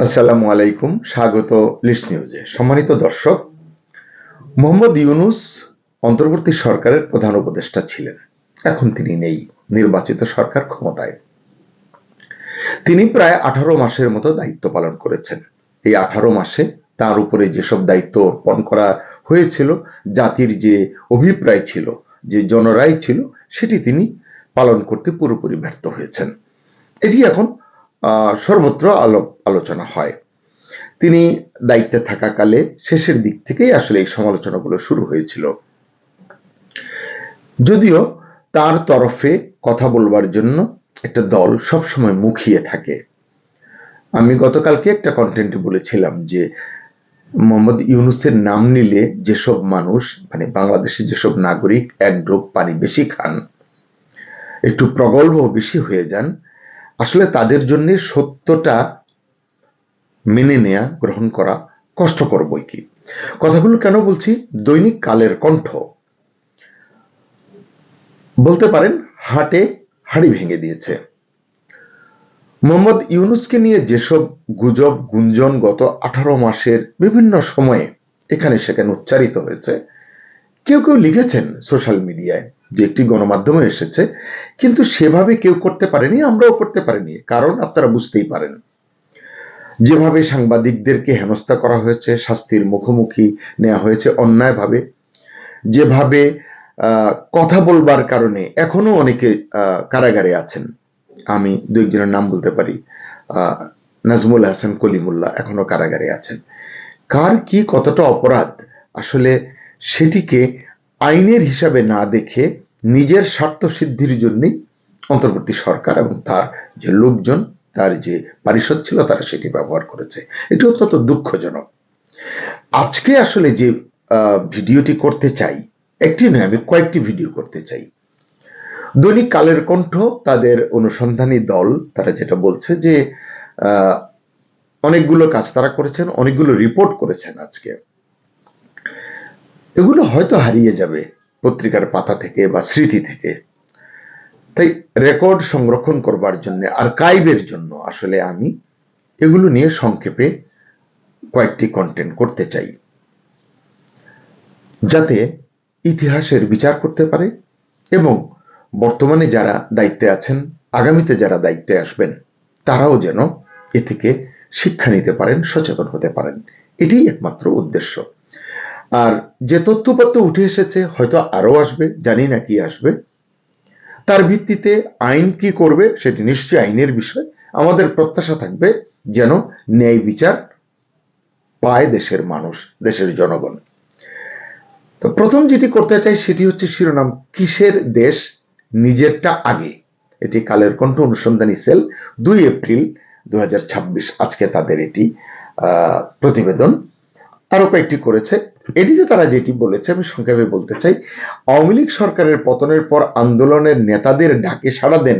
আসসালামু আলাইকুম, স্বাগত লিডস নিউজে। সম্মানিত দর্শক, মোহাম্মদ ইউনূস অন্তর্বর্তী সরকারের প্রধান উপদেষ্টা ছিলেন। এখন তিনি নেই, নির্বাচিত সরকার ক্ষমতায়। তিনি প্রায় 18 মাসের মতো দায়িত্ব পালন করেছেন। এই 18 মাসে তার উপরে যেসব দায়িত্ব অর্পণ করা হয়েছিল, জাতির যে অভিপ্রায় ছিল, যে জনরায় ছিল, সেটি তিনি পালন করতে পুরোপুরি ব্যর্থ হয়েছেন। এটি এখন সর্বত্র আলোচনা হয়। তিনি দায়িত্বে থাকাকালে শেষের দিক থেকেই আসলে এই সমালোচনাগুলো শুরু হয়েছিল। যদিও তার তরফে কথা বলবার জন্য একটা দল সবসময় মুখিয়ে থাকে। আমি গতকালকে একটা কন্টেন্টে বলেছিলাম যে মোহাম্মদ ইউনূসের নাম নিলে যেসব মানুষ, মানে বাংলাদেশের যেসব নাগরিক এক ঢোক পানি বেশি খান, একটু প্রগল্ভ বেশি হয়ে যান, আসলে তাদের জন্য সত্যটা মেনে নেয়া, গ্রহণ করা কষ্টকর বই কি। কথাগুলো কেন বলছি? দৈনিক কালের কণ্ঠ বলতে পারেন হাটে হাড়ি ভেঙে দিয়েছে। মোহাম্মদ ইউনূসকে নিয়ে যেসব গুজব গুঞ্জন গত 18 মাসের বিভিন্ন সময়ে এখানে সেখানে উচ্চারিত হয়েছে, কেউ কেউ লিখেছেন সোশ্যাল মিডিয়ায়, যে একটি গণমাধ্যমে এসেছে, কিন্তু সেভাবে কেউ করতে পারেনি, আমরাও করতে পারিনি। কারণ আপনারা বুঝতেই পারেন, যেভাবে সাংবাদিকদেরকে হেনস্থা করা হয়েছে, শাস্তির মুখোমুখি নেওয়া হয়েছে অন্যায়ভাবে, যেভাবে কথা বলবার কারণে এখনো অনেকে কারাগারে আছেন। আমি দু একজনের নাম বলতে পারি। নাজমুল হাসান কলিমুল্লাহ এখনো কারাগারে আছেন। কার কি কতটা অপরাধ, আসলে সেটিকে আইনের হিসাবে না দেখে নিজের স্বার্থ সিদ্ধির জন্যই অন্তর্বর্তী সরকার এবং তার যে লোকজন, তার যে পারিষদ ছিল, তারা সেটি ব্যবহার করেছে। এটি অত্যন্ত দুঃখজনক। আজকে আসলে যে ভিডিওটি করতে চাই, একটি নয়, আমি কয়েকটি ভিডিও করতে চাই। দৈনিক কালের কণ্ঠ, তাদের অনুসন্ধানী দল, তারা যেটা বলছে যে অনেকগুলো কাজ তারা করেছেন, অনেকগুলো রিপোর্ট করেছেন আজকে। এগুলো হয়তো হারিয়ে যাবে পত্রিকার পাতা থেকে বা স্মৃতি থেকে। তাই রেকর্ড সংরক্ষণ করবার জন্য, আর্কাইভের জন্য আসলে আমি এগুলো নিয়ে সংক্ষেপে কয়েকটি কন্টেন্ট করতে চাই, যাতে ইতিহাসের বিচার করতে পারে এবং বর্তমানে যারা দায়িত্বে আছেন, আগামীতে যারা দায়িত্বে আসবেন, তারাও যেন এ থেকে শিক্ষা নিতে পারেন, সচেতন হতে পারেন। এটাই একমাত্র উদ্দেশ্য। আর যে তথ্যপত্র উঠে এসেছে, হয়তো আরো আসবে, জানি না কি আসবে, তার ভিত্তিতে আইন কি করবে সেটি নিশ্চয়ই আইনের বিষয়। আমাদের প্রত্যাশা থাকবে যেন ন্যায় বিচার পায় দেশের মানুষ, দেশের জনগণ। তো প্রথম যেটি করতে চাই সেটি হচ্ছে শিরোনাম, কিসের দেশ নিজেরটা আগে। এটি কালের কণ্ঠ অনুসন্ধানী সেল, 2 এপ্রিল 2026 আজকে তাদের এটি প্রতিবেদন। আরো কয়েকটি করেছে। এটিতে তারা যেটি বলেছে আমি সংক্ষেপে বলতে চাই। আওয়ামী লীগ সরকারের পতনের পর আন্দোলনের নেতাদের ডাকে সাড়া দেন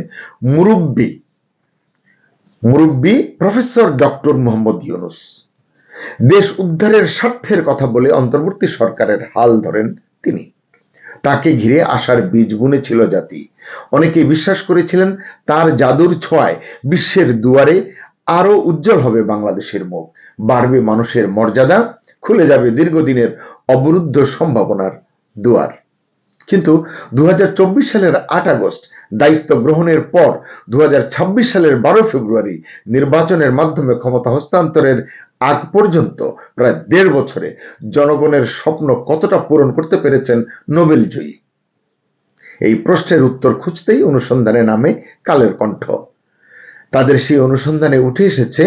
মুরব্বী প্রফেসর ডক্টর মোহাম্মদ ইউনূস। দেশ উদ্ধারের স্বার্থের কথা বলে অন্তর্বর্তী সরকারের হাল ধরেন তিনি। তাকে ঘিরে আশার বীজ বুনেছিল জাতি। অনেকে বিশ্বাস করেছিলেন তার জাদুর ছোঁয়ায় বিশ্বের দুয়ারে আরো উজ্জ্বল হবে বাংলাদেশের মুখ, বাড়বে মানুষের মর্যাদা, খুলে যাবে দীর্ঘদিনের অবরুদ্ধ সম্ভাবনার দুয়ার। কিন্তু 2024 সালের 8 আগস্ট দায়িত্ব গ্রহণের পর 2026 সালের 12 ফেব্রুয়ারি নির্বাচনের মাধ্যমে ক্ষমতা হস্তান্তরের আগ পর্যন্ত প্রায় 1.5 বছরে জনগণের স্বপ্ন কতটা পূরণ করতে পেরেছেন নোবেল জয়ী? এই প্রশ্নের উত্তর খুঁজতেই অনুসন্ধানে নামে কালের কণ্ঠ। তাদের সেই অনুসন্ধানে উঠে এসেছে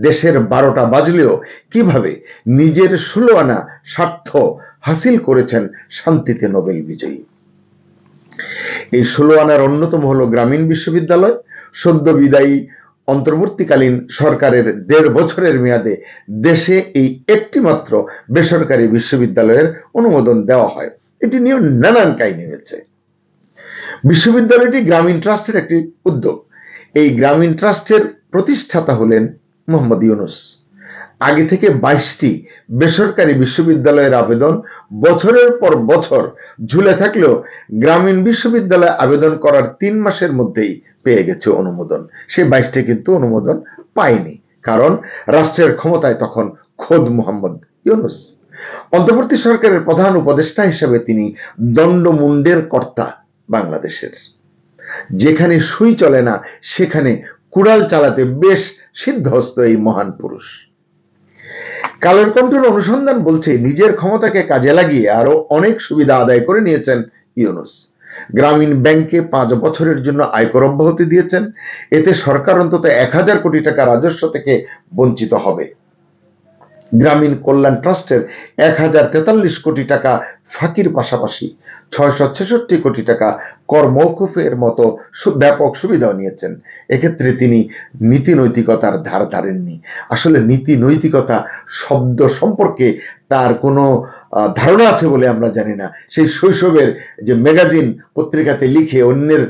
দেশের 12টা বাজলেও কিভাবে নিজের 16 আনা স্বার্থ হাসিল করেছেন শান্তিতে নোবেল বিজয়ী। এই 16 আনার অন্যতম হলো গ্রামীণ বিশ্ববিদ্যালয়। সদ্য বিদায়ী অন্তর্বর্তীকালীন সরকারের 1.5 বছরের মেয়াদে দেশে এই একটি মাত্র বেসরকারি বিশ্ববিদ্যালয়ের অনুমোদন দেওয়া হয়। এটি নিয়ে নানান কাহিনী হয়েছে। বিশ্ববিদ্যালয়টি গ্রামীণ ট্রাস্টের একটি উদ্যোগ। এই গ্রামীণ ট্রাস্টের প্রতিষ্ঠাতা হলেন মোহাম্মদ ইউনূস। আগে থেকে 22টি বেসরকারি বিশ্ববিদ্যালয়ের আবেদন বছরের পর বছর ঝুলে থাকলেও গ্রামীণ বিশ্ববিদ্যালয়ে আবেদন করার 3 মাসের মধ্যেই পেয়ে গেছে অনুমোদন। সেই 22টি কিন্তু অনুমোদন পায়নি, কারণ রাষ্ট্রের ক্ষমতায় তখন খোদ মোহাম্মদ ইউনূস। অন্তর্বর্তী সরকারের প্রধান উপদেষ্টা হিসেবে তিনি দণ্ডমুণ্ডের কর্তা বাংলাদেশের। যেখানে সুই চলে না সেখানে কুড়াল চালাতে বেশ সিদ্ধহস্ত এই মহান পুরুষ। কালের কণ্ঠের অনুসন্ধান বলছে নিজের ক্ষমতাকে কাজে লাগিয়ে আরো অনেক সুবিধা আদায় করে নিয়েছেন ইউনূস। গ্রামীণ ব্যাংকে 5 বছরের জন্য আয়কর অব্যাহতি দিয়েছেন। এতে সরকার অন্তত 1000 কোটি টাকা রাজস্ব থেকে বঞ্চিত হবে। গ্রামীণ কল্যাণ ট্রাস্টের 1043 কোটি টাকা ফাঁকির পাশাপাশি 666 কোটি টাকা কর মওকুফের মতো ব্যাপক সুবিধাও নিয়েছেন। এক্ষেত্রে তিনি নীতি নৈতিকতার ধার ধারেননি। আসলে নীতি নৈতিকতা শব্দ সম্পর্কে তার কোনো ধারণা আছে বলে আমরা জানি না। সেই শৈশবের যে ম্যাগাজিন পত্রিকাতে লিখে অন্যের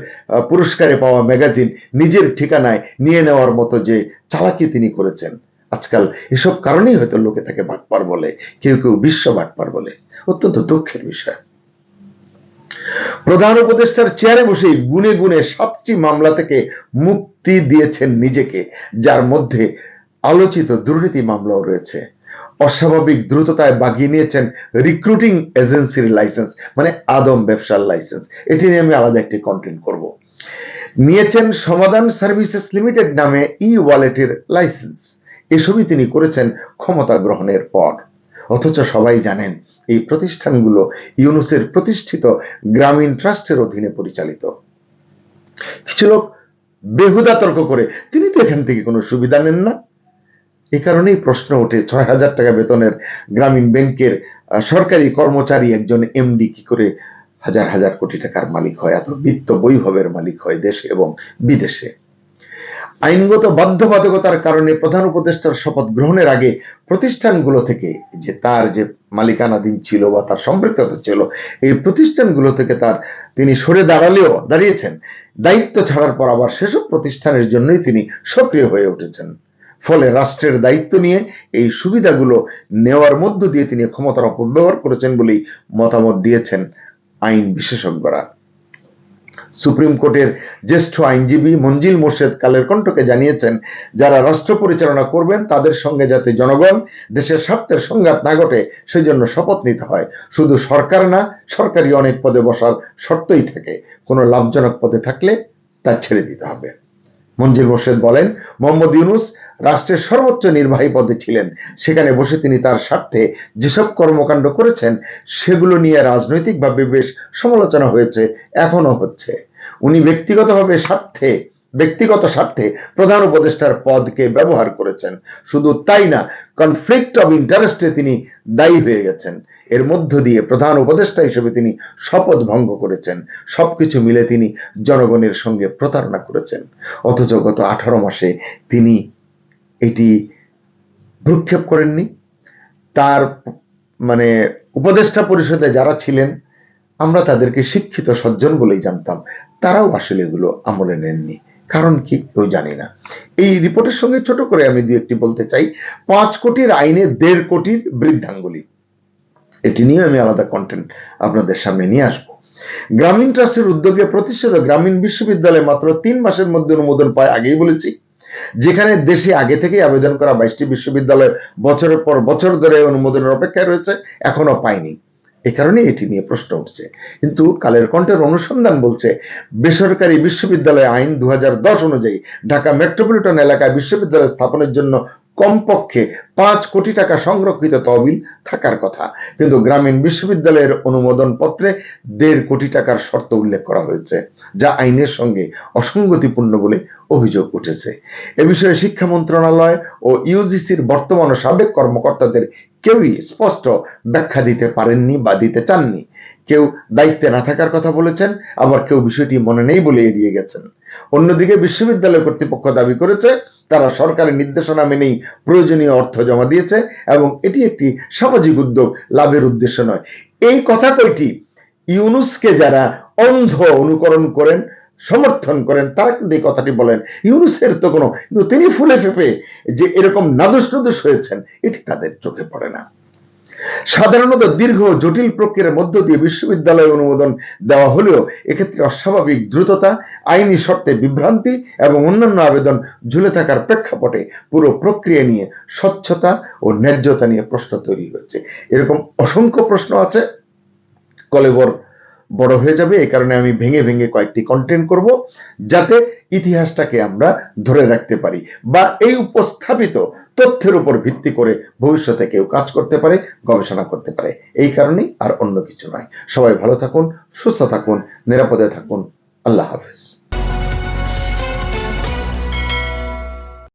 পুরস্কারে পাওয়া ম্যাগাজিন নিজের ঠিকানায় নিয়ে নেওয়ার মতো যে চালাকি তিনি করেছেন, আজকাল এসব কারণেই হয়তো লোকে তাকে বাটপার বলে, কেউ কেউ বিশ্ব বাটপার বলে। অত্যন্ত দুঃখের বিষয়। প্রধান উপদেষ্টার চেয়ারে বসেই গুনে গুনে 7টি মামলা থেকে মুক্তি দিয়েছেন নিজেকে, যার মধ্যে আলোচিত দুর্নীতি মামলাও রয়েছে। অস্বাভাবিক দ্রুততায় বাগিয়ে নিয়েছেন রিক্রুটিং এজেন্সির লাইসেন্স, মানে আদম ব্যবসার লাইসেন্স। এটি নিয়ে আমি আলাদা একটি কন্টেন্ট করব। নিয়েছেন সমাধান সার্ভিসেস লিমিটেড নামে ই ওয়ালেটের লাইসেন্স। এসবই তিনি করেছেন ক্ষমতা গ্রহণের পর। অথচ সবাই জানেন এই প্রতিষ্ঠানগুলো ইউনূসের প্রতিষ্ঠিত গ্রামীণ ট্রাস্টের অধীনে পরিচালিত। কিছু লোক বেহুদা তর্ক করে তিনি তো এখান থেকে কোনো সুবিধা নেন না। এই কারণেই প্রশ্ন ওঠে 6000 টাকা বেতনের গ্রামীণ ব্যাংকের সরকারি কর্মচারী একজন এমডি কি করে হাজার হাজার কোটি টাকার মালিক হয়, এত বিত্ত বৈভবের মালিক হয় দেশে এবং বিদেশে। আইনগত বাধ্যবাধকতার কারণে প্রধান উপদেষ্টার শপথ গ্রহণের আগে প্রতিষ্ঠানগুলো থেকে যে তার যে মালিকানাধীন ছিল বা তার সম্পৃক্ততা ছিল, এই প্রতিষ্ঠানগুলো থেকে তিনি সরে দাঁড়িয়েছেন। দায়িত্ব ছাড়ার পর আবার সেসব প্রতিষ্ঠানের জন্যই তিনি সক্রিয় হয়ে উঠেছেন। ফলে রাষ্ট্রের দায়িত্ব নিয়ে এই সুবিধাগুলো নেওয়ার মধ্য দিয়ে তিনি ক্ষমতার অপব্যবহার করেছেন বলেই মতামত দিয়েছেন আইন বিশেষজ্ঞরা। সুপ্রিম কোর্টের জ্যেষ্ঠ আইনজীবী মঞ্জিল মোর্শেদ কালের কণ্ঠকে জানিয়েছেন, যারা রাষ্ট্র পরিচালনা করবেন তাদের সঙ্গে যাতে জনগণ দেশের স্বার্থের সংঘাত না ঘটে সেজন্য শপথ নিতে হয়। শুধু সরকার না, সরকারি অনেক পদে বসার শর্তই থাকে। কোনো লাভজনক পদে থাকলে তা ছেড়ে দিতে হবে। মঞ্জিল মোর্শেদ বলেন, মোহাম্মদ ইউনূস রাষ্ট্রের সর্বোচ্চ নির্বাহী পদে ছিলেন। সেখানে বসে তিনি তার স্বার্থে যেসব কর্মকাণ্ড করেছেন সেগুলো নিয়ে রাজনৈতিকভাবে বেশ সমালোচনা হয়েছে, এখনো হচ্ছে। উনি ব্যক্তিগত স্বার্থে প্রধান উপদেষ্টার পদকে ব্যবহার করেছেন। শুধু তাই না, কনফ্লিক্ট অফ ইন্টারেস্টে তিনি দায়ী হয়ে গেছেন। এর মধ্য দিয়ে প্রধান উপদেষ্টা হিসেবে তিনি শপথ ভঙ্গ করেছেন। সবকিছু মিলে তিনি জনগণের সঙ্গে প্রতারণা করেছেন। অথচ গত 18 মাসে তিনি এটি ভ্রুক্ষেপ করেননি। তার উপদেষ্টা পরিষদে যারা ছিলেন আমরা তাদেরকে শিক্ষিত সজ্জন বলেই জানতাম, তারাও আসলে এগুলো আমলে নেননি। কারণ কি কেউ জানি না। এই রিপোর্টের সঙ্গে ছোট করে আমি দুই একটি বলতে চাই। 5 কোটির আইনে 1.5 কোটির বৃদ্ধাঙ্গুলি, এটি নিয়ে আমি আলাদা কন্টেন্ট আপনাদের সামনে নিয়ে আসবো। গ্রামীণ ট্রাস্টের উদ্যোগে প্রতিষ্ঠিত গ্রামীণ বিশ্ববিদ্যালয় মাত্র 3 মাসের মধ্যে অনুমোদন পায়, আগেই বলেছি। যেখানে দেশে আগে থেকে আবেদন করা 22টি বিশ্ববিদ্যালয় বছরের পর বছর ধরে অনুমোদনের অপেক্ষায় রয়েছে, এখনো পায়নি। এ কারণে এটি নিয়ে প্রশ্ন উঠছে। কিন্তু কালের কণ্ঠের অনুসন্ধান বলছে, বেসরকারি বিশ্ববিদ্যালয় আইন 2010 অনুযায়ী ঢাকা মেট্রোপলিটন এলাকায় বিশ্ববিদ্যালয় স্থাপনের জন্য কমপক্ষে 5 কোটি টাকা সংরক্ষিত তহবিল থাকার কথা, কিন্তু গ্রামীণ বিশ্ববিদ্যালয়ের অনুমোদন পত্রে 1.5 কোটি টাকার শর্ত উল্লেখ করা হয়েছে, যা আইনের সঙ্গে অসঙ্গতিপূর্ণ বলে অভিযোগ উঠেছে। এ বিষয়ে শিক্ষা মন্ত্রণালয় ও ইউজিসির বর্তমান ও সাবেক কর্মকর্তাদের কেউই স্পষ্ট ব্যাখ্যা দিতে পারেননি বা দিতে চাননি। কেউ দায়িত্বে না থাকার কথা বলেছেন, আবার কেউ বিষয়টি মনে নেই বলে এড়িয়ে গেছেন। অন্যদিকে বিশ্ববিদ্যালয় কর্তৃপক্ষ দাবি করেছে তারা সরকারের নির্দেশনা মেনেই প্রয়োজনীয় অর্থ জমা দিয়েছে এবং এটি একটি সামাজিক উদ্যোগ, লাভের উদ্দেশ্য নয়। এই কথা কয়টি ইউনূসকে যারা অন্ধ অনুকরণ করেন, সমর্থন করেন, তারা কিন্তু এই কথাটি বলেন। ইউনূসের তো তিনি ফুলে ফেপে যে এরকম নাদুস নুদুস হয়েছেন, এটি তাদের চোখে পড়ে না। সাধারণত দীর্ঘ জটিল প্রক্রিয়ার মধ্য দিয়ে বিশ্ববিদ্যালয় অনুমোদন দেওয়া হলেও এক্ষেত্রে অস্বাভাবিক দ্রুততা, আইনি শর্তে বিভ্রান্তি এবং অন্যান্য আবেদন ঝুলে থাকার প্রেক্ষাপটে পুরো প্রক্রিয়া নিয়ে স্বচ্ছতা ও ন্যায্যতা নিয়ে প্রশ্ন তৈরি হয়েছে। এরকম অসংখ্য প্রশ্ন আছে, কলেবর বড় হয়ে যাবে। এই কারণে আমি ভেঙে ভেঙে কয়েকটি কন্টেন্ট করব, যাতে ইতিহাসটাকে আমরা ধরে রাখতে পারি বা এই উপস্থাপিত তথ্যের উপর ভিত্তি করে ভবিষ্যতে কেউ কাজ করতে পারে, গবেষণা করতে পারে। এই কারণেই, আর অন্য কিছু নয়। সবাই ভালো থাকুন, সুস্থ থাকুন, নিরাপদে থাকুন। আল্লাহ হাফেজ।